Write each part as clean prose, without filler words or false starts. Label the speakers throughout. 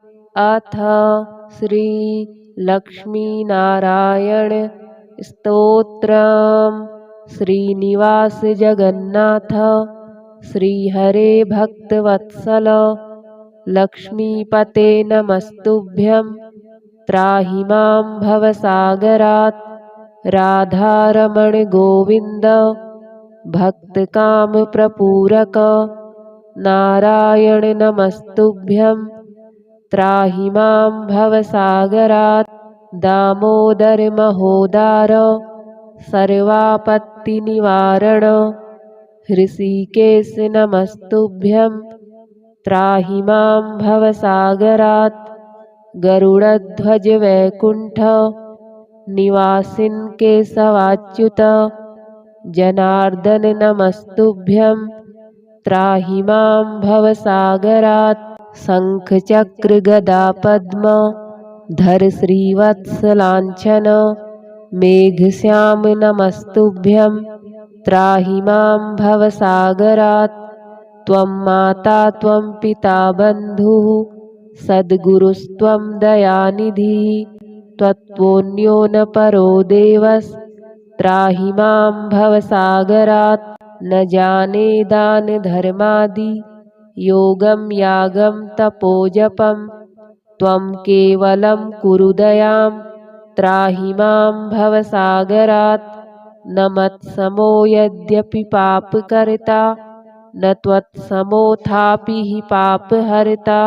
Speaker 1: अथ श्री लक्ष्मीनारायण स्तोत्रम्। श्रीनिवास जगन्नाथ श्रीहरे भक्तवत्सल लक्ष्मीपते नमस्तुभ्यं त्राहि मां भवसागरात्। राधारमण गोविन्द भक्तकामप्रपूरक नारायण नमस्तुभ्यं त्राहि मां भवसागरात्। दामोदर महोदार सर्वापत्तिनिवारण हृषीकेश नमस्तुभ्यं त्राहि मां भवसागरात्। गरुडध्वज वैकुण्ठ निवासिन् केशवाच्युत जनार्दन नमस्तुभ्यं त्राहि मां भवसागरात्। शङ्खचक्र गदा पद्म धर श्रीवत्सलाञ्छन मेघश्याम नमस्तुभ्यं त्राहि मां भवसागरात्। त्वं माता त्वं पिता बन्धुः सद्गुरुस्त्वं दयानिधिः त्वत्तोऽन्यो न परो देवस्त्राहि मां भवसागरात्। न जाने दान धर्मादि योगं यागं तपोजपं त्वं केवलं कुरु दयां त्राहि मां भवसागरात्। न मत्समो यद्यपि पापकर्ता न त्वत्समोऽथापि हि पापहर्ता।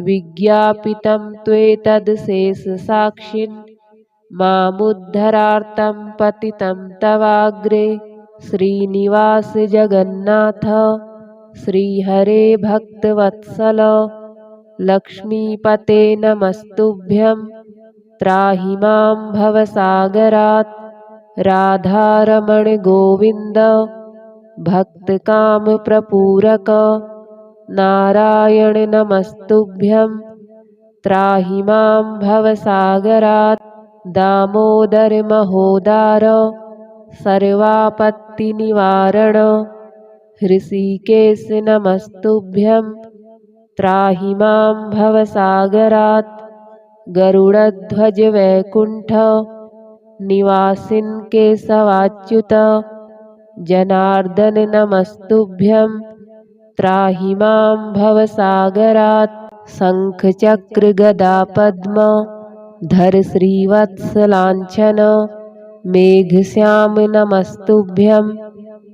Speaker 1: विज्ञापितं त्वेतदशेषसाक्षिन् मामुद्धरार्तं पतितं तवाग्रे। श्रीनिवास जगन्नाथ श्रीहरे भक्तवत्सल लक्ष्मीपते नमस्तुभ्यं त्राहि मां भवसागरात्। राधारमण गोविन्द भक्तकामप्रपूरक नारायण नमस्तुभ्यं त्राहि मां भवसागरात्। दामोदर महोदार सर्वापत्तिनिवारण हृषीकेश नमस्तुभ्यं त्राहि मां भवसागरात्। गरुडध्वज वैकुण्ठ निवासिन् केशवाच्युत जनार्दन नमस्तुभ्यं त्राहि मां भवसागरात्। शङ्खचक्र गदा पद्म धर श्रीवत्सलाञ्छन मेघश्याम नमस्तुभ्यं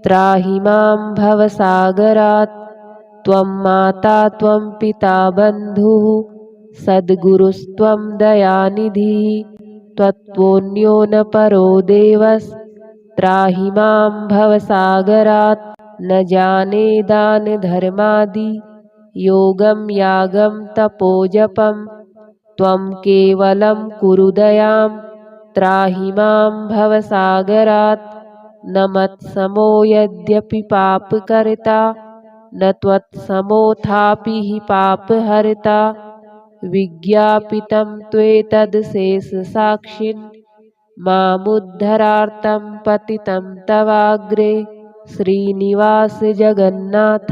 Speaker 1: त्राहि मां भवसागरात्। त्वं माता त्वं पिता बन्धुः सद्गुरुस्त्वं दयानिधिः त्वत्तोऽन्यो न परो देवस्त्राहि मां भवसागरात्। न जाने दान धर्मादि योगं यागं तपोजपं त्वं केवलं कुरु दयां त्राहि मां भवसागरात्। न मत्समो यद्यपि पापकर्ता न त्वत्समोऽथापि हि पापहर्ता। विज्ञापितं त्वेतदशेषसाक्षिन् मामुद्धरार्तं पतितं तवाग्रे। श्रीनिवास जगन्नाथ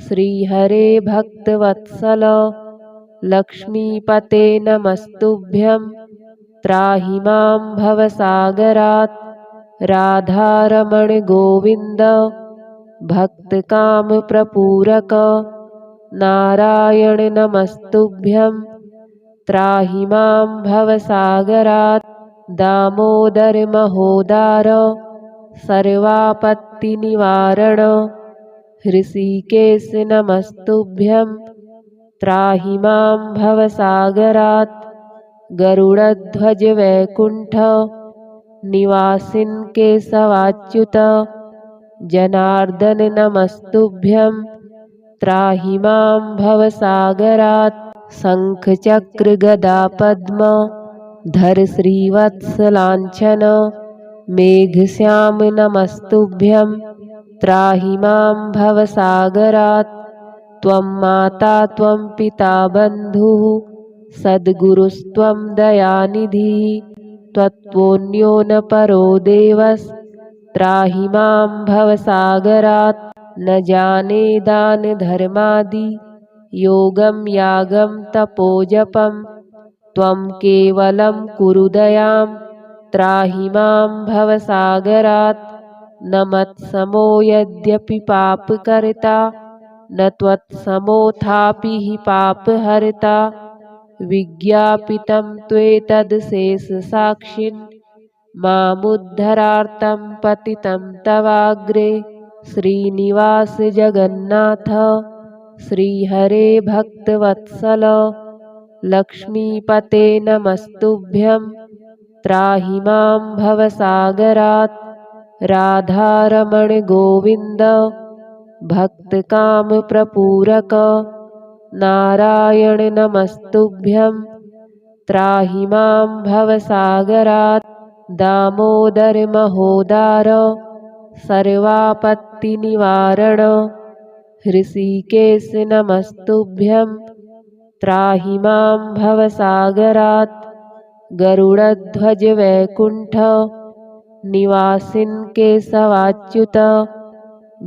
Speaker 1: श्रीहरे भक्तवत्सल लक्ष्मीपते नमस्तुभ्यं त्राहि मां भवसागरात्। राधारमण गोविन्द भक्तकामप्रपूरक नारायण नमस्तुभ्यं त्राहि मां भवसागरात्। दामोदर महोदार सर्वापत्तिनिवारण हृषीकेश नमस्तुभ्यं त्राहि मां भवसागरात्। गरुडध्वज वैकुण्ठ निवासिन् केशवाच्युत जनार्दन नमस्तुभ्यं त्राहि मां भवसागरात्। शङ्खचक्र गदा पद्म धर श्रीवत्सलाञ्छन मेघश्याम नमस्तुभ्यं त्राहि मां भवसागरात्। त्वं माता त्वं पिता बन्धुः सद्गुरुस्त्वं दयानिधिः त्वत्तोऽन्यो न परो देवस्त्राहि मां भवसागरात्। न जाने दान धर्मादि योगं यागं तपोजपं त्वं केवलं कुरु दयां त्राहि मां भवसागरात् न मत्समो यद्यपि पापकर्ता न त्वत्समोऽथापि हि पापहर्ता विज्ञापितं त्वेतदशेषसाक्षिन् मामुद्धरार्तं पतितं तवाग्रे श्रीनिवास जगन्नाथ श्रीहरे भक्तवत्सल लक्ष्मीपते नमस्तुभ्यं त्राहि मां भवसागरात् राधारमण गोविन्द भक्तकामप्रपूरक नारायण नमस्तुभ्यं त्राहि मां भवसागरात् दामोदर महोदार सर्वापत्तिनिवारण हृषीकेश नमस्तुभ्यं त्राहि मां भवसागरात् गरुडध्वज वैकुण्ठ निवासिन् केशवाच्युत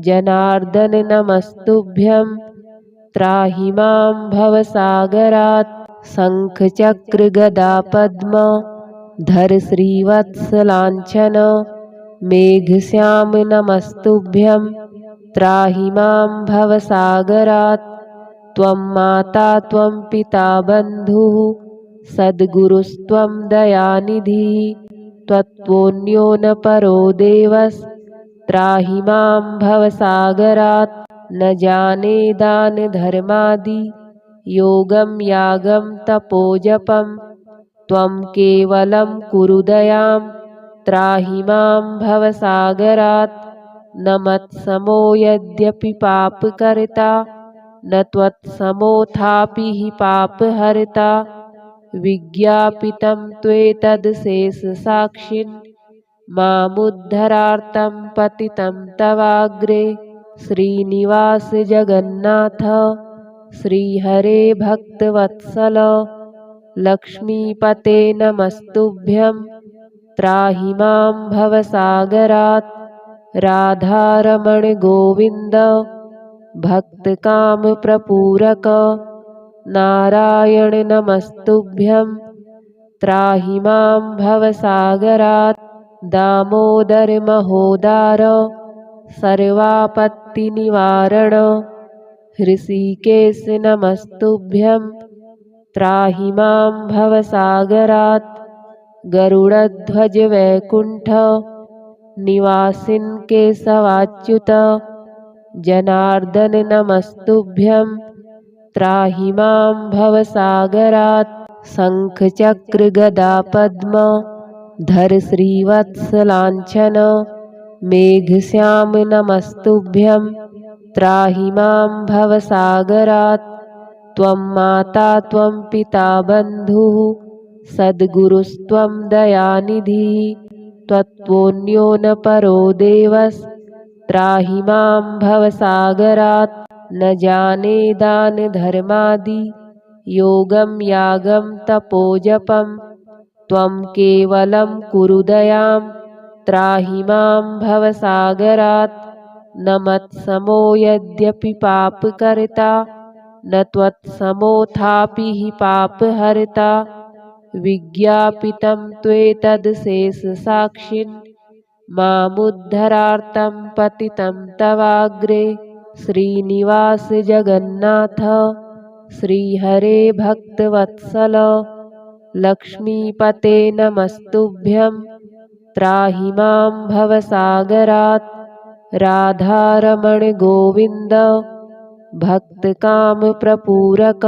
Speaker 1: जनार्दन नमस्तुभ्यं त्राहि मां भवसागरात् शङ्खचक्रगदापद्म धर श्रीवत्सलाञ्छन मेघश्याम नमस्तुभ्यं त्राहि मां भवसागरात् त्वं माता त्वं पिता बन्धुः सद्गुरुस्त्वं दयानिधिः त्वत्त्वोऽन्यो न परो देवस्त्राहि मां भवसागरात् न जाने दानधर्मादि योगं यागं तपोजपं त्वं केवलं कुरु दयां त्राहि मां भवसागरात् न मत्समो यद्यपि पापकर्ता न त्वत्समोऽथापि हि पापहर्ता विज्ञापितं त्वेतदशेषसाक्षिन् मामुद्धरार्तं पतितं तवाग्रे श्रीनिवास जगन्नाथ श्रीहरे भक्तवत्सल लक्ष्मीपते नमस्तुभ्यं त्राहि मां भवसागरात् राधारमण गोविन्द भक्तकामप्रपूरक नारायण नमस्तुभ्यं त्राहि मां भवसागरात् दामोदर महोदार सर्वापत्तिनिवारण हृषीकेश नमस्तुभ्यं त्राहि मां भवसागरात् गरुडध्वज वैकुण्ठ निवासिन् केशवाच्युत जनार्दन नमस्तुभ्यं त्राहि मां भवसागरात् शङ्खचक्रगदापद्म धर श्रीवत्सलाञ्छन मेघश्याम नमस्तुभ्यं त्राहि मां भवसागरात् त्वं माता त्वं पिता बन्धुः सद्गुरुस्त्वं दयानिधिः त्वत्त्वोऽन्यो न परो देवस्त्राहि मां भवसागरात् न जाने दानधर्मादि योगं यागं तपोजपं त्वं केवलं कुरु दयां त्राहि मां भवसागरात् न मत्समो यद्यपि पापकर्ता न त्वत्समोऽथापि हि पापहर्ता विज्ञापितं त्वेतदशेषसाक्षिन् मामुद्धरार्तं पतितं तवाग्रे श्रीनिवास जगन्नाथ श्रीहरे भक्तवत्सल लक्ष्मीपते नमस्तुभ्यं त्राहि मां भवसागरात् राधारमण गोविन्द भक्तकामप्रपूरक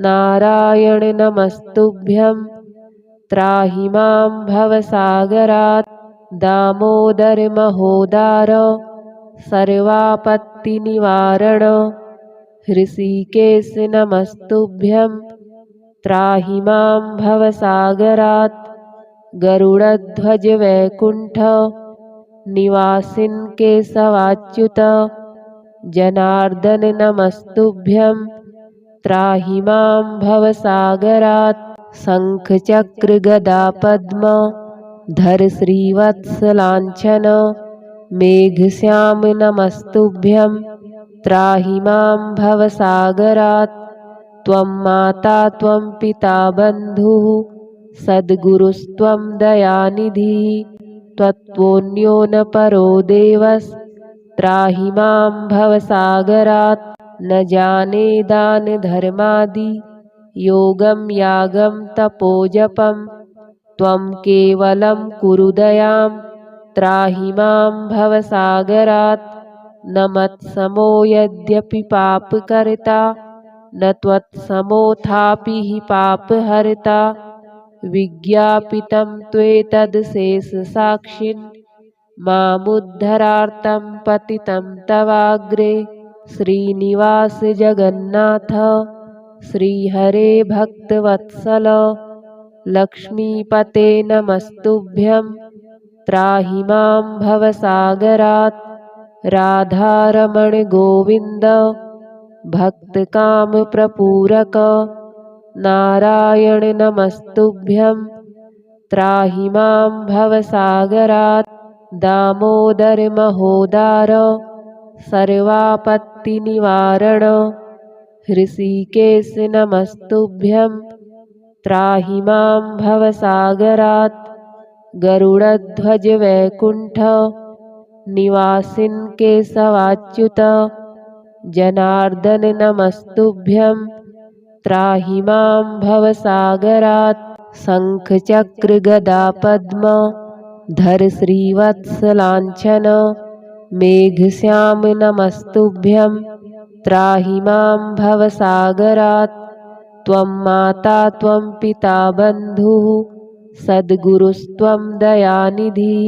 Speaker 1: नारायण नमस्तुभ्यं त्राहि मां भवसागरात् दामोदर महोदार सर्वापत्तिनिवारण हृषीकेश नमस्तुभ्यं त्राहि मां भवसागरात् गरुडध्वज वैकुण्ठ निवासिन् केशवाच्युत जनार्दन नमस्तुभ्यं त्राहि मां भवसागरात् शङ्खचक्रगदापद्म धर श्रीवत्सलाञ्छन मेघश्याम नमस्तुभ्यं त्राहि मां भवसागरात्। त्वं माता त्वं पिता बन्धुः सद्गुरुस्त्वं दयानिधिः। त्वत्त्वोऽन्यो न परो देवस्त्राहि मां भवसागरात्। न जाने दानधर्मादि योगं यागं तपोजपं। त्वं केवलं कुरु दयां त्राहि मां भवसागरात्। न मत्समो यद्यपि पापकर्ता न त्वत्समोऽथापि हि पापहर्ता। विज्ञापितं त्वेतदशेषसाक्षिन् मामुद्धरार्तं पतितं तवाग्रे। श्रीनिवास जगन्नाथ श्रीहरे भक्तवत्सल लक्ष्मीपते नमस्तुभ्यं त्राहि मां भवसागरात्। राधारमण गोविन्द भक्तकामप्रपूरक नारायण नमस्तुभ्यं त्राहि मां भवसागरात्। दामोदर महोदार सर्वापत्तिनिवारण हृषीकेश नमस्तुभ्यं त्राहि मां भवसागरात्। गरुडध्वज वैकुण्ठ निवासिन् केशवाच्युत जनार्दन नमस्तुभ्यं त्राहि मां भवसागरात्। शङ्खचक्र गदा पद्म धर श्रीवत्सलाञ्छन मेघश्याम नमस्तुभ्यं त्राहि मां भवसागरात्। त्वं माता त्वं पिता बन्धुः सद्गुरुस्त्वं दयानिधिः।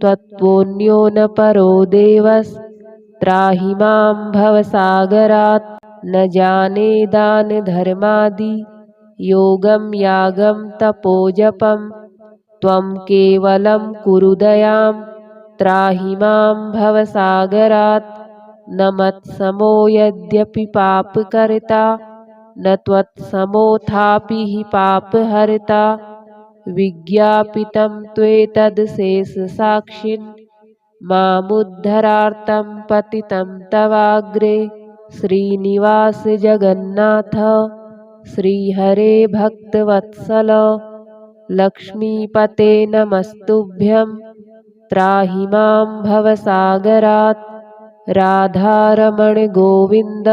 Speaker 1: त्वत्त्वोऽन्यो न परो देवस्त्राहि मां भवसागरात्। न जाने दानधर्मादि योगं यागं तपोजपं। त्वं केवलं कुरु दयां त्राहि मां भवसागरात्। न मत्समो यद्यपि पापकर्ता न त्वत्समोऽथापि हि पापहर्ता। विज्ञापितं त्वेतदशेषसाक्षिन् मामुद्धरार्तं पतितं तवाग्रे। श्रीनिवास जगन्नाथ श्रीहरे भक्तवत्सल लक्ष्मीपते नमस्तुभ्यं त्राहि मां भवसागरात्। राधारमण गोविन्द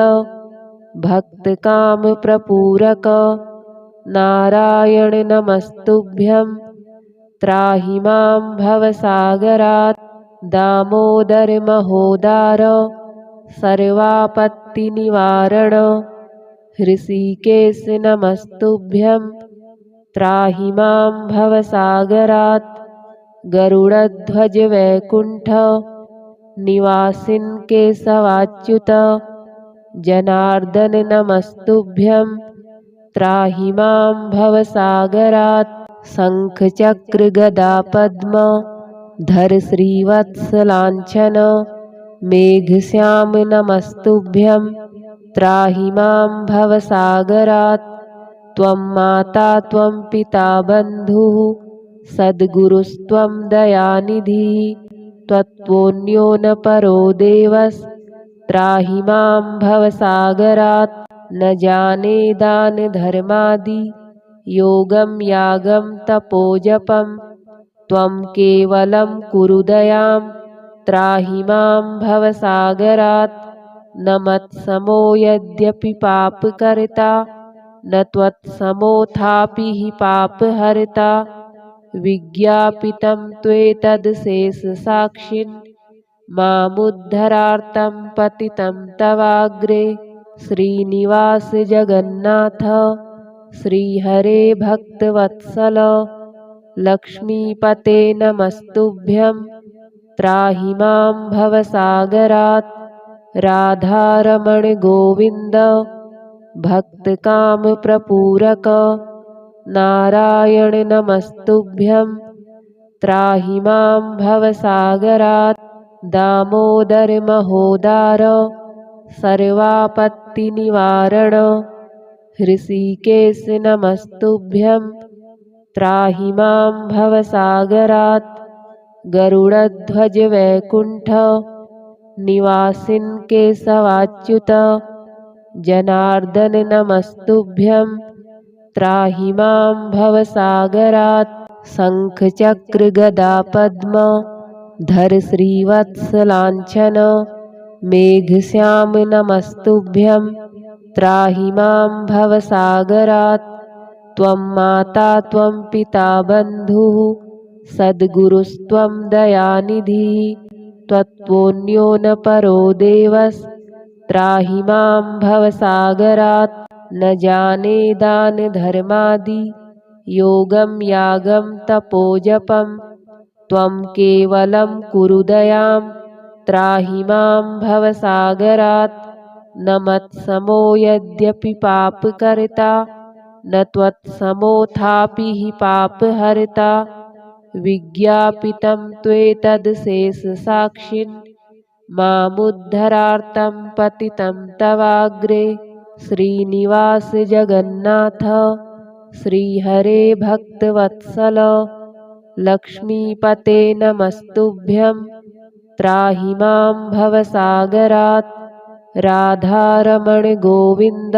Speaker 1: भक्तकामप्रपूरक नारायण नमस्तुभ्यं त्राहि मां भवसागरात्। दामोदर महोदार सर्वापत्तिनिवारण हृषीकेश नमस्तुभ्यं त्राहि मां भवसागरात्। गरुडध्वज वैकुण्ठ निवासिन् केशवाच्युत जनार्दन नमस्तुभ्यं त्राहि मां भवसागरात्। शङ्खचक्र गदा पद्म धर श्रीवत्सलाञ्छन मेघश्याम नमस्तुभ्यं त्राहि मां भवसागरात्। त्वं माता त्वं पिता बन्धुः सद्गुरुस्त्वं दयानिधिः। त्वत्त्वोऽन्यो न परो देवस्त्राहि मां भवसागरात्। न जाने दानधर्मादि योगं यागं तपोजपं। त्वं केवलं कुरु दयां त्राहि मां भवसागरात्। न मत्समो यद्यपि पापकर्ता न त्वत्समोऽथापि हि पापहर्ता। विज्ञापितं त्वेतदशेषसाक्षिन् मामुद्धरार्तं पतितं तवाग्रे। श्रीनिवास जगन्नाथ श्रीहरे भक्तवत्सल लक्ष्मीपते नमस्तुभ्यं त्राहि मां भवसागरात्। राधारमण गोविन्द भक्तकामप्रपूरक नारायण नमस्तुभ्यं त्राहि मां भवसागरात्। दामोदर महोदार सर्वापत्तिनिवारण हृषीकेश नमस्तुभ्यं त्राहि मां भवसागरात्। गरुडध्वज वैकुण्ठ निवासिन् केशवाच्युत जनार्दन नमस्तुभ्यं त्राहि मां भवसागरात् शङ्खचक्रगदा पद्म धर श्रीवत्सलाञ्छन मेघश्याम नमस्तुभ्यं त्राहि मां भवसागरात् त्वं माता त्वं पिता बन्धुः सद्गुरुस्त्वं दयानिधिः त्वत्तोऽन्यो न परो देवस्त्राहि मां भवसागरात् न जाने दानधर्मादि योगं यागं तपोजपं त्वं केवलं कुरु दयां त्राहि मां भवसागरात् न मत्समो यद्यपि पापकर्ता न त्वत्समोऽथापि हि पापहर्ता विज्ञापितं त्वेतदशेषसाक्षिन् मामुद्धरार्तं पतितं तवाग्रे श्रीनिवास जगन्नाथ श्रीहरे भक्तवत्सल लक्ष्मीपते नमस्तुभ्यं त्राहि मां भवसागरात् राधारमण गोविन्द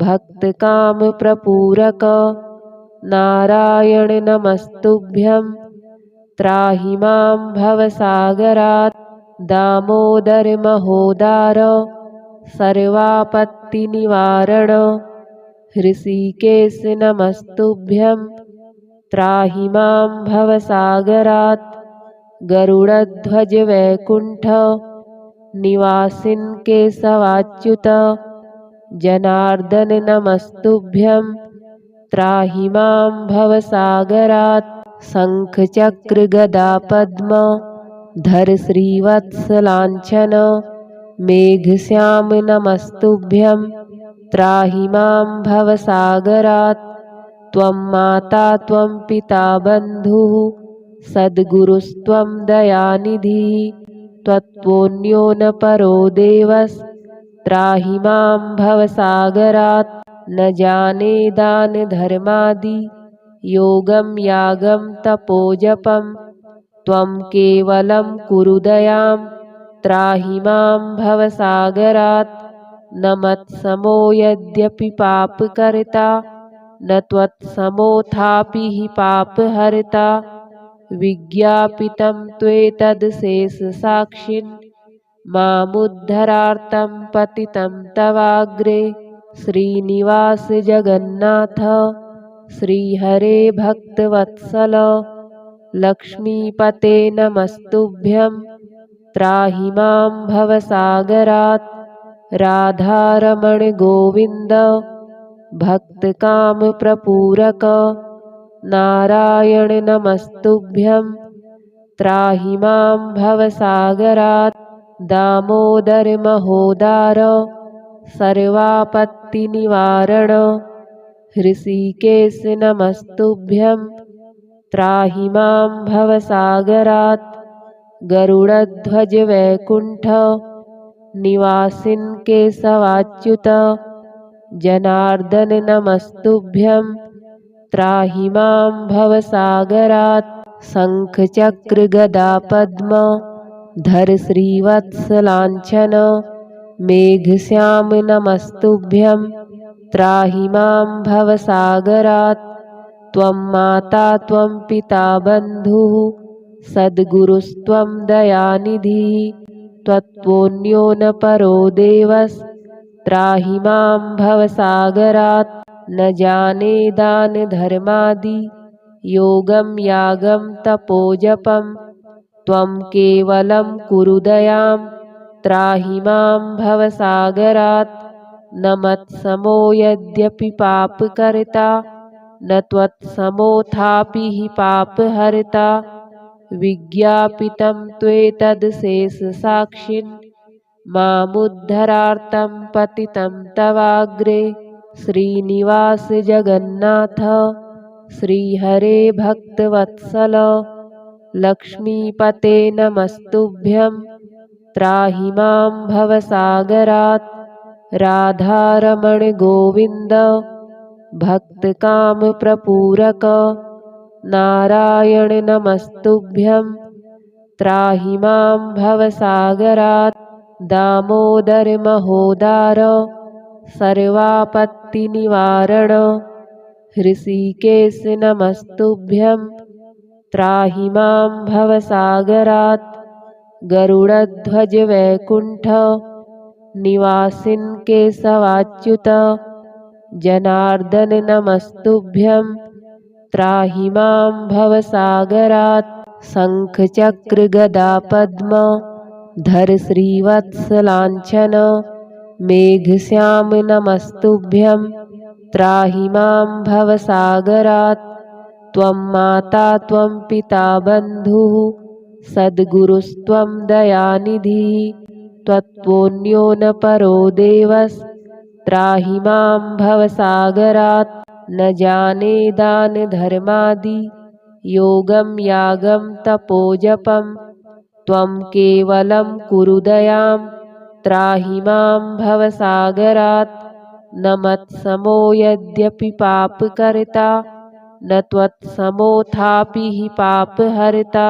Speaker 1: भक्तकामप्रपूरक नारायण नमस्तुभ्यं त्राहि मां भवसागरात् दामोदर महोदार सर्वापत्तिनिवारण हृषीकेश नमस्तुभ्यं त्राहि मां भवसागरात् गरुडध्वज वैकुण्ठ निवासिन् केशवाच्युत जनार्दन नमस्तुभ्यं त्राहि मां भवसागरात् शङ्खचक्रगदा पद्म धर श्रीवत्सलाञ्छन मेघश्याम नमस्तुभ्यं त्राहि मां भवसागरात् त्वं माता त्वं पिता बन्धुः सद्गुरुस्त्वं दयानिधिः त्वत्तोऽन्यो न परो देवस्त्राहि मां भवसागरात् न जाने दानधर्मादि योगं यागं तपोजपं त्वं केवलं कुरु दयां त्राहि मां भवसागरात् न मत्समो यद्यपि पापकर्ता न त्वत्समोऽथापि हि पापहर्ता विज्ञापितं त्वेतदशेषसाक्षिन् मामुद्धरार्तं पतितं तवाग्रे श्रीनिवास जगन्नाथ श्रीहरे भक्तवत्सल लक्ष्मीपते नमस्तुभ्यं त्राहि मां भवसागरात् राधारमण गोविन्द भक्तकामप्रपूरक नारायण नमस्तुभ्यं त्राहि मां भवसागरात् दामोदर महोदार सर्वापत्तिनिवारण हृषीकेश नमस्तुभ्यं त्राहि मां भवसागरात् गरुडध्वज वैकुण्ठ निवासिन् केशवाच्युत जनार्दन नमस्तुभ्यं त्राहि मां भवसागरात् शङ्खचक्रगदा पद्म धर श्रीवत्सलाञ्छन मेघश्याम नमस्तुभ्यं त्राहि मां भवसागरात् त्वं माता त्वं पिता बन्धुः सद्गुरुस्त्वं दयानिधिः त्वत्तोऽन्यो न परो देवस्त्राहि मां भवसागरात् न जाने दानधर्मादि योगं यागं तपोजपं त्वं केवलं कुरु दयां त्राहि मां भवसागरात् न मत्समो यद्यपि पापकर्ता न त्वत्समोऽथापि हि पापहर्ता विज्ञापितं त्वेतदशेषसाक्षिन् मामुद्धरार्तं पतितं तवाग्रे श्रीनिवास जगन्नाथ श्रीहरे भक्तवत्सल लक्ष्मीपते नमस्तुभ्यं त्राहि मां भवसागरात् राधारमण गोविन्द भक्तकामप्रपूरक नारायण नमस्तुभ्यं त्राहि मां भवसागरात् दामोदर महोदार सर्वापत्तिनिवारण हृषीकेश नमस्तुभ्यं त्राहि मां भवसागरात् गरुडध्वज वैकुण्ठ निवासिन् केशवाच्युत जनार्दन नमस्तुभ्यं त्राहि मां भवसागरात् शङ्खचक्रगदापद्म धर श्रीवत्सलाञ्छन मेघश्याम नमस्तुभ्यं त्राहि मां भवसागरात् त्वं माता त्वं पिता बन्धुः सद्गुरुस्त्वं दयानिधिः त्वत्त्वोऽन्यो न परो देवस्त्राहि मां भवसागरात् न जाने दानधर्मादि योगं यागं तपोजपं त्वं केवलं कुरु दयां त्राहि मां भवसागरात् न मत्समो यद्यपि पापकर्ता न त्वत्समोऽथापि हि पापहर्ता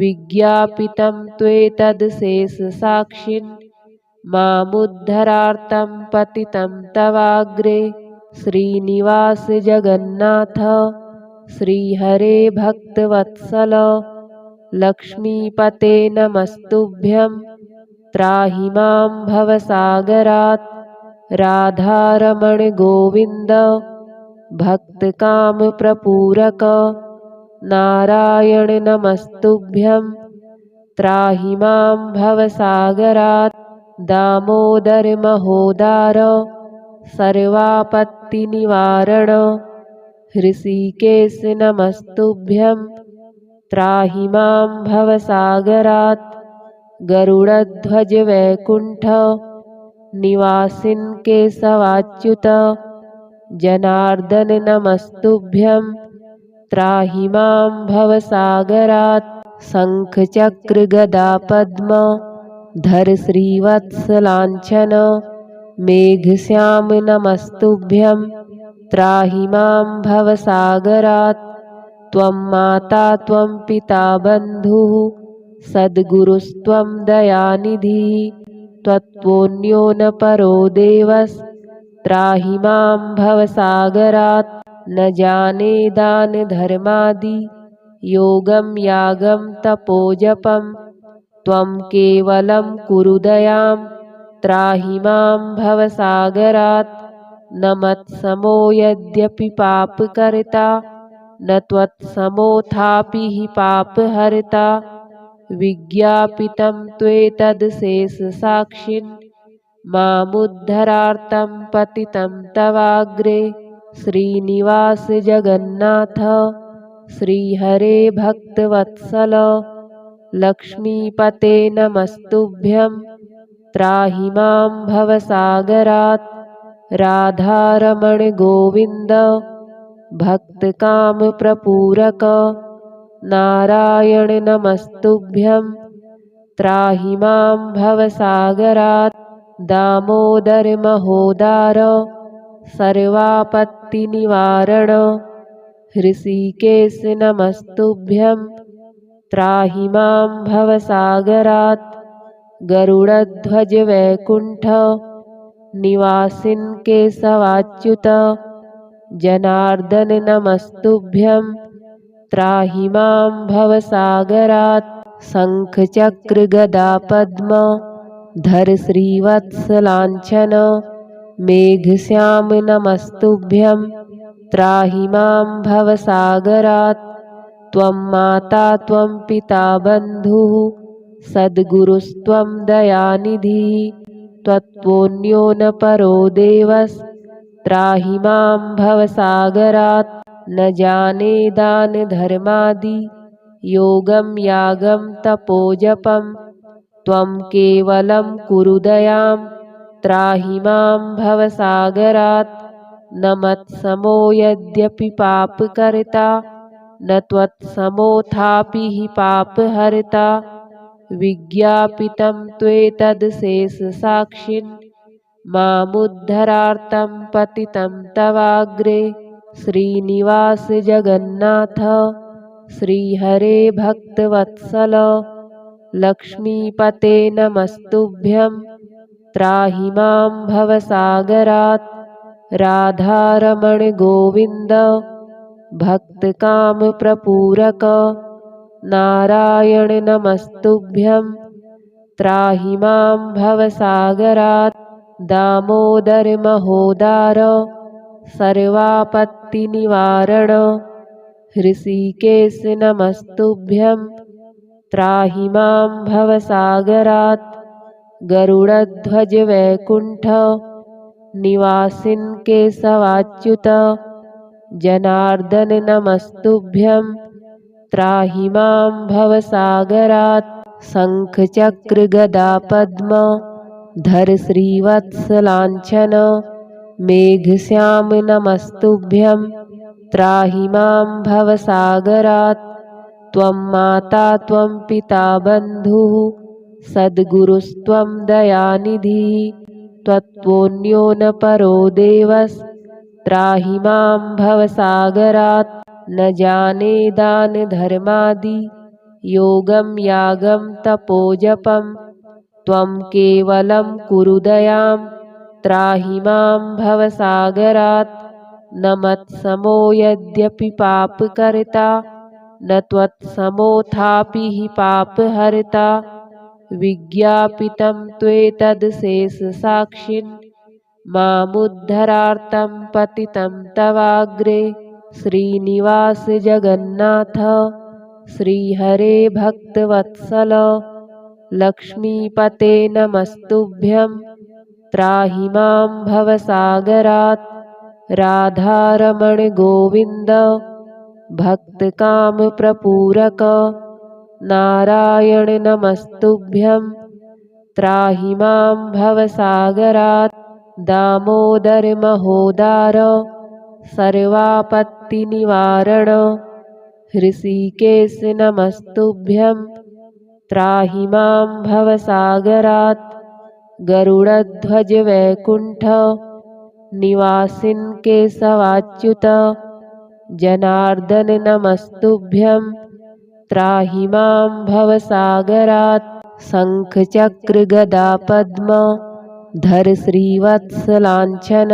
Speaker 1: विज्ञापितं त्वेतदशेषसाक्षिन् मामुद्धरार्तं पतितं तवाग्रे श्रीनिवास जगन्नाथ श्रीहरे भक्तवत्सल लक्ष्मीपते नमस्तुभ्यं त्राहि मां भवसागरात् राधारमण गोविन्द भक्तकामप्रपूरक नारायण नमस्तुभ्यं त्राहि मां भवसागरात् दामोदर महोदार सर्वापत्तिनिवारण हृषीकेश नमस्तुभ्यं त्राहि मां भवसागरात् गरुडध्वज वैकुण्ठ निवासिन् केशवाच्युत जनार्दन नमस्तुभ्यं त्राहि मां भवसागरात् शङ्खचक्रगदापद्म धर श्रीवत्सलाञ्छन मेघश्याम नमस्तुभ्यं त्राहि मां भवसागरात् त्वं माता त्वं पिता बन्धुः सद्गुरुस्त्वं दयानिधिः त्वत्त्वोऽन्यो न परो देवस्त्राहि मां भवसागरात् न जाने दानधर्मादि योगं यागं तपोजपं त्वं केवलं कुरु दयां त्राहि मां भवसागरात् न मत्समो यद्यपि पापकर्ता न त्वत्समोऽथापि हि पापहर्ता विज्ञापितं त्वेतदशेषसाक्षिन् मामुद्धरार्तं पतितं तवाग्रे श्रीनिवास जगन्नाथ श्रीहरे भक्तवत्सल लक्ष्मीपते नमस्तुभ्यं त्राहि मां भवसागरात् राधारमण गोविन्द भक्तकामप्रपूरक नारायण नमस्तुभ्यं त्राहि मां भवसागरात् दामोदर महोदार सर्वापत्तिनिवारण हृषीकेश नमस्तुभ्यं त्राहि मां भवसागरात् गरुडध्वज वैकुण्ठ निवासिन् केशवाच्युत जनार्दन नमस्तुभ्यं त्राहि मां भवसागरात् शङ्खचक्रगदापद्म धर श्रीवत्सलाञ्छन मेघश्याम नमस्तुभ्यं त्राहि मां भवसागरात् त्वं माता त्वं पिता बन्धुः सद्गुरुस्त्वं दयानिधिः त्वत्त्वोऽन्यो न परो देवस्त्राहि मां भवसागरात् न जाने दानधर्मादि योगं यागं तपोजपं त्वं केवलं कुरु दयां त्राहि मां भवसागरात् न मत्समो यद्यपि पापकर्ता न त्वत्समोऽथापि हि पापहर्ता विज्ञापितं त्वेतदशेषसाक्षिन् मामुद्धरार्तं पतितं तवाग्रे श्रीनिवास जगन्नाथ श्रीहरे भक्तवत्सल लक्ष्मीपते नमस्तुभ्यं त्राहि मां भवसागरात् राधारमण गोविन्द भक्तकामप्रपूरक नारायण नमस्तुभ्यं त्राहि मां भवसागरात् दामोदर महोदार सर्वापत्तिनिवारण हृषीकेश नमस्तुभ्यं त्राहि मां भवसागरात् गरुडध्वज वैकुण्ठ निवासिन् केशवाच्युत जनार्दन नमस्तुभ्यं त्राहि मां भवसागरात् शङ्खचक्रगदापद्म धर श्रीवत्सलाञ्छन मेघश्याम नमस्तुभ्यं त्राहि मां भवसागरात् त्वं माता त्वं पिता बन्धुः सद्गुरुस्त्वं दयानिधिः त्वत्त्वोऽन्यो न परो देवस्त्राहि मां भवसागरात् न जाने दानधर्मादि योगं यागं तपोजपं त्वं केवलं कुरु दयां त्राहि मां भवसागरात् न मत्समो यद्यपि पापकर्ता न त्वत्समोऽथापि हि पापहर्ता विज्ञापितं त्वेतदशेषसाक्षिन् मामुद्धरार्तं पतितं तवाग्रे श्रीनिवास जगन्नाथ श्रीहरे भक्तवत्सल लक्ष्मीपते नमस्तुभ्यं त्राहि मां भवसागरात् राधारमण गोविन्द भक्तकामप्रपूरक नारायण नमस्तुभ्यं त्राहि मां भवसागरात् दामोदर महोदार सर्वापत्तिनिवारण हृषीकेश नमस्तुभ्यं त्राहि मां भवसागरात् गरुडध्वज वैकुण्ठ निवासिन् केशवाच्युत जनार्दन नमस्तुभ्यं त्राहि मां भवसागरात् शङ्खचक्रगदापद्म धर श्रीवत्सलाञ्छन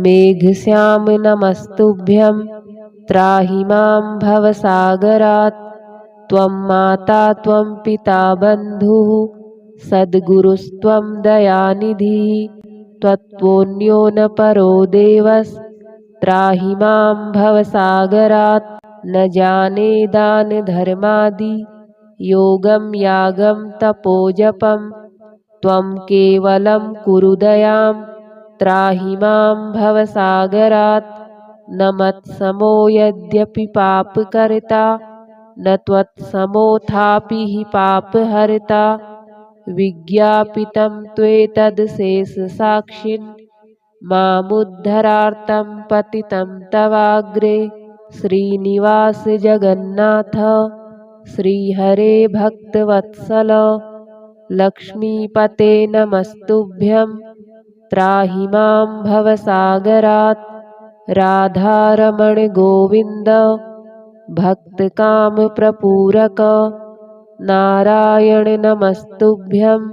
Speaker 1: मेघश्याम नमस्तुभ्यं त्राहि मां भवसागरात् त्वं माता त्वं पिता बन्धुः सद्गुरुस्त्वं दयानिधिः त्वत्त्वोऽन्यो न परो देवस्त्राहि मां भवसागरात् न जाने दानधर्मादि योगं यागं तपोजपं त्वं केवलं कुरु दयां त्राहि मां भवसागरात् न मत्समो यद्यपि पापकर्ता न त्वत्समोऽथापि हि पापहर्ता विज्ञापितं त्वेतदशेषसाक्षिन् मामुद्धरार्तं पतितं तवाग्रे श्रीनिवास जगन्नाथ श्रीहरे भक्तवत्सल लक्ष्मीपते नमस्तुभ्यं त्राहि मां भवसागरात् राधारमण गोविन्द भक्तकामप्रपूरक नारायण नमस्तुभ्यं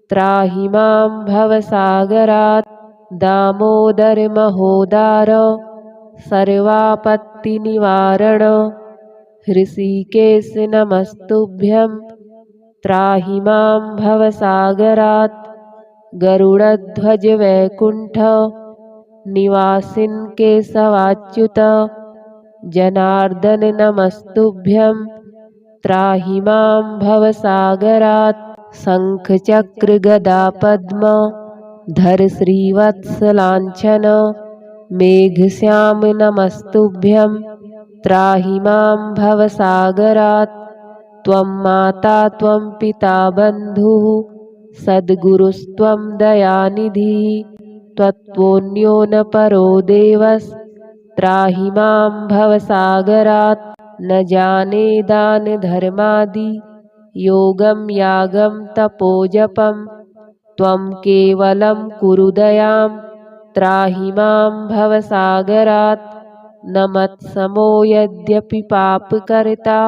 Speaker 1: त्राहि मां भवसागरात् दामोदर महोदार सर्वापत्तिनिवारण हृषीकेश नमस्तुभ्यं त्राहि मां भवसागरात् गरुडध्वज वैकुण्ठ निवासिन् केशवाच्युत जनार्दन नमस्तुभ्यं त्राहि मां भवसागरात् शङ्खचक्रगदापद्म धर श्रीवत्सलाञ्छन मेघश्याम नमस्तुभ्यं त्राहि मां भवसागरात् त्वं माता त्वं पिता बन्धुः सद्गुरुस्त्वं दयानिधिः त्वत्त्वोऽन्यो न परो देवस्त्राहि मां भवसागरात् न जाने दानधर्मादि योगं यागं तपोजपं त्वं केवलं कुरु दयां त्राहि मां भवसागरात् न मत्समो यद्यपि पापकर्ता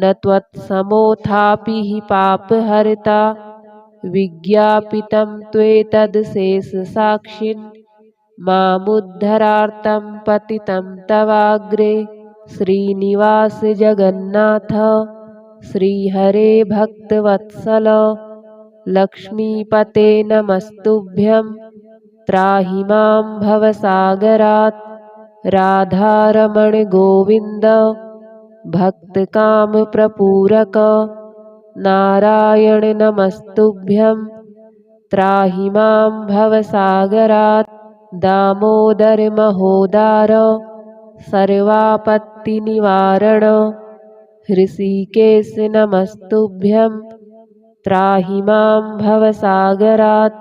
Speaker 1: न त्वत्समोऽथापि हि पापहर्ता विज्ञापितं त्वेतदशेषसाक्षिन् मामुद्धरार्तं पतितं तवाग्रे। श्रीनिवास जगन्नाथ श्रीहरे भक्तवत्सल लक्ष्मीपते नमस्तुभ्यं त्राहि मां भवसागरात्। राधारमण गोविन्द भक्तकामप्रपूरक नारायण नमस्तुभ्यं त्राहि मां भवसागरात्। दामोदर महोदार सर्वापत्तिनिवारण हृषीकेश नमस्तुभ्यं त्राहि मां भवसागरात्।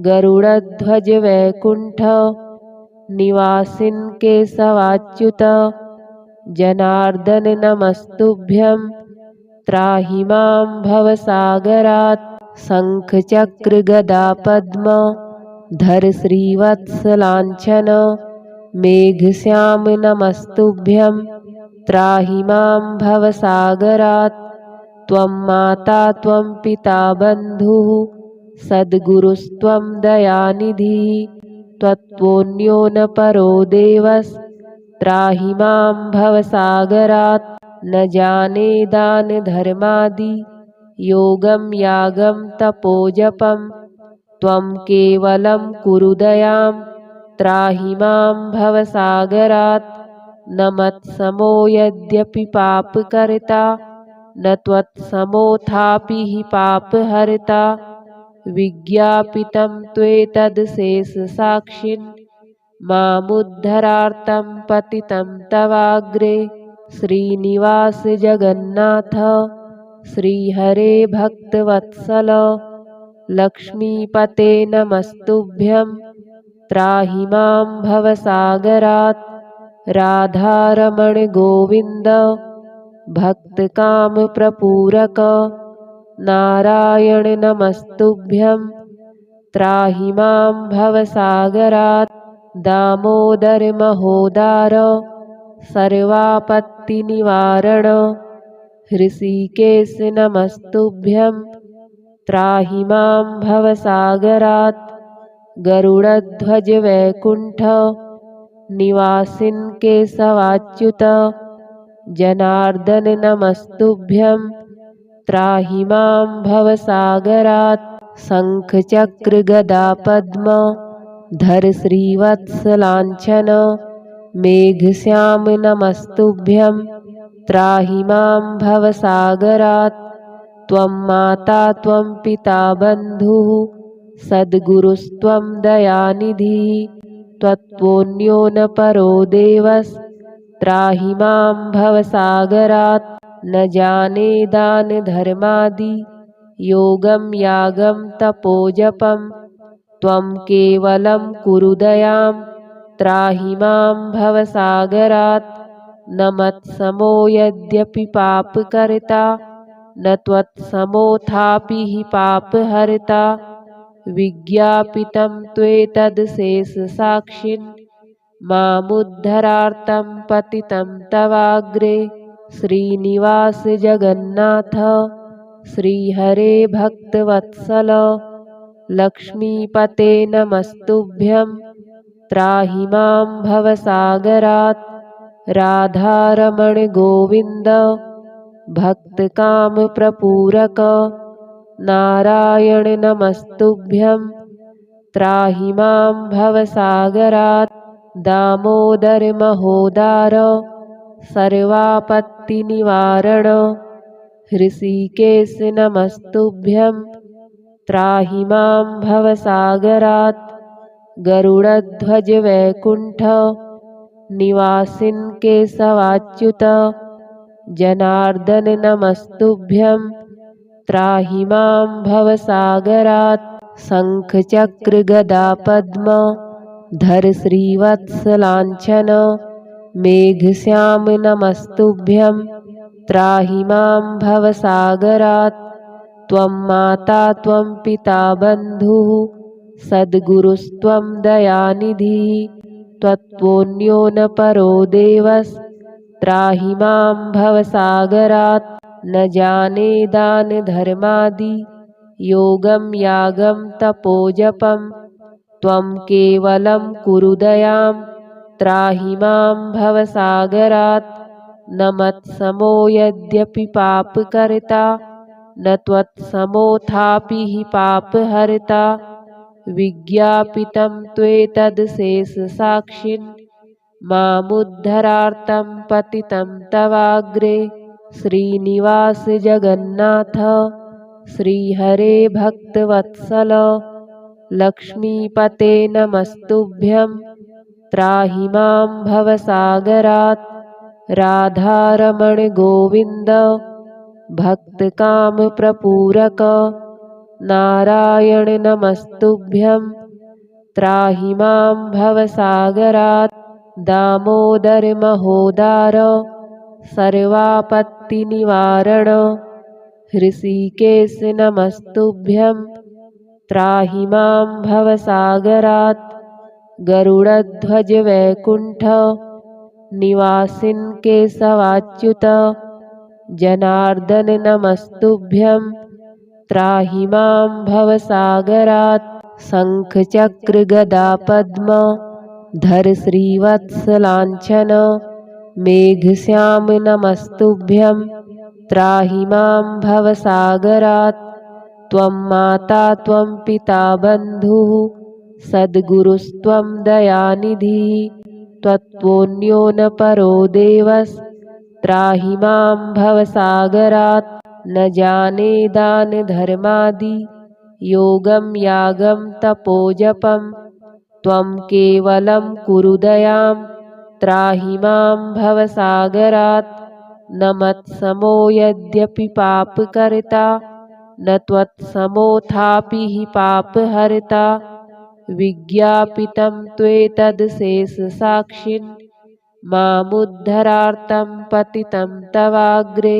Speaker 1: गरुडध्वज वैकुण्ठ निवासिन् केशवाच्युत जनार्दन नमस्तुभ्यं त्राहि मां भवसागरात्। शङ्खचक्र गदा पद्म धर श्रीवत्सलाञ्छन मेघश्याम नमस्तुभ्यं त्राहि मां भवसागरात्। त्वं माता त्वं पिता बन्धुः सद्गुरुस्त्वं दयानिधिः त्वत्त्वोऽन्यो न परो देवस्त्राहि मां भवसागरात्। न जाने दानधर्मादि योगं यागं तपोजपं त्वं केवलं कुरु दयां त्राहि मां भवसागरात्। न मत्समो यद्यपि पापकर्ता न त्वत्समोऽथापि हि पापहर्ता विज्ञापितं त्वेतदशेषसाक्षिन् मामुद्धरार्तं पतितं तवाग्रे। श्रीनिवास जगन्नाथ श्रीहरे भक्तवत्सल लक्ष्मीपते नमस्तुभ्यं त्राहि मां भवसागरात्। राधारमण गोविन्द भक्तकामप्रपूरक नारायण नमस्तुभ्यं त्राहि मां भवसागरात्। दामोदर महोदार सर्वापत्तिनिवारण हृषीकेश नमस्तुभ्यं त्राहि मां भवसागरात्। गरुडध्वज वैकुण्ठ निवासिन् केशवाच्युत जनार्दन नमस्तुभ्यं त्राहि मां भवसागरात्। शङ्खचक्र गदा पद्म धर श्रीवत्सलाञ्छन मेघश्याम नमस्तुभ्यं त्राहि मां भवसागरात्। त्वं माता त्वं पिता बन्धुः सद्गुरुस्त्वं दयानिधिः त्वत्त्वोऽन्यो न परो देवस्त्राहि मां भवसागरात्। न जाने दानधर्मादि योगं यागं तपोजपं त्वं केवलं कुरु दयां त्राहि मां भवसागरात्। न मत्समो यद्यपि पापकर्ता न त्वत्समोऽथापि हि पापहर्ता विज्ञापितं त्वेतदशेषसाक्षिन् मामुद्धरार्तं पतितं तवाग्रे। श्रीनिवास जगन्नाथ श्रीहरे भक्तवत्सल लक्ष्मीपते नमस्तुभ्यं त्राहि मां भवसागरात्। राधारमण गोविन्द भक्तकामप्रपूरक नारायण नमस्तुभ्यं त्राहि मां भवसागरात्। दामोदर महोदार सर्वापत्तिनिवारण हृषीकेश नमस्तुभ्यं त्राहि मां भवसागरात्। गरुडध्वज वैकुण्ठ निवासिन् केशवाच्युत जनार्दन नमस्तुभ्यं त्राहि मां भवसागरात्। शङ्खचक्र गदा पद्म धर श्रीवत्सलाञ्छन मेघश्याम नमस्तुभ्यं त्राहि मां भवसागरात्। त्वं माता त्वं पिता बन्धुः सद्गुरुस्त्वं दयानिधिः त्वत्त्वोऽन्यो न परो देवस्त्राहि मां भवसागरात्। न जाने दानधर्मादि योगं यागं तपोजपं। त्वं केवलं कुरु दयां त्राहि मां भवसागरात्। न मत्समो यद्यपि पापकर्ता न त्वत्समोऽथापि हि पापहर्ता। विज्ञापितं त्वेतदशेषसाक्षिन् मामुद्धरार्तं पतितं तवाग्रे। श्रीनिवास जगन्नाथ श्रीहरे भक्तवत्सल लक्ष्मीपते नमस्तुभ्यं त्राहि मां भवसागरात्। राधारमण गोविन्द भक्तकामप्रपूरक नारायण नमस्तुभ्यं त्राहि मां भवसागरात्। दामोदर महोदार सर्वापत्तिनिवारण हृषीकेश नमस्तुभ्यं त्राहि मां भवसागरात्। गरुडध्वज वैकुण्ठ निवासिन् केशवाच्युत जनार्दन नमस्तुभ्यं त्राहि मां भवसागरात्। शङ्खचक्र गदा पद्म धर श्रीवत्सलाञ्छन मेघश्याम नमस्तुभ्यं त्राहि मां भवसागरात्। त्वं माता त्वं पिता बन्धुः सद्गुरुस्त्वं दयानिधिः। त्वत्त्वोऽन्यो न परो देवस्त्राहि मां भवसागरात्। न जाने दानधर्मादि योगं यागं तपोजपं। त्वं केवलं कुरु दयां त्राहि मां भवसागरात्। न मत्समो यद्यपि पापकर्ता न त्वत्समोऽथापि हि पापहर्ता। विज्ञापितं त्वेतदशेषसाक्षिन् मामुद्धरार्तं पतितं तवाग्रे।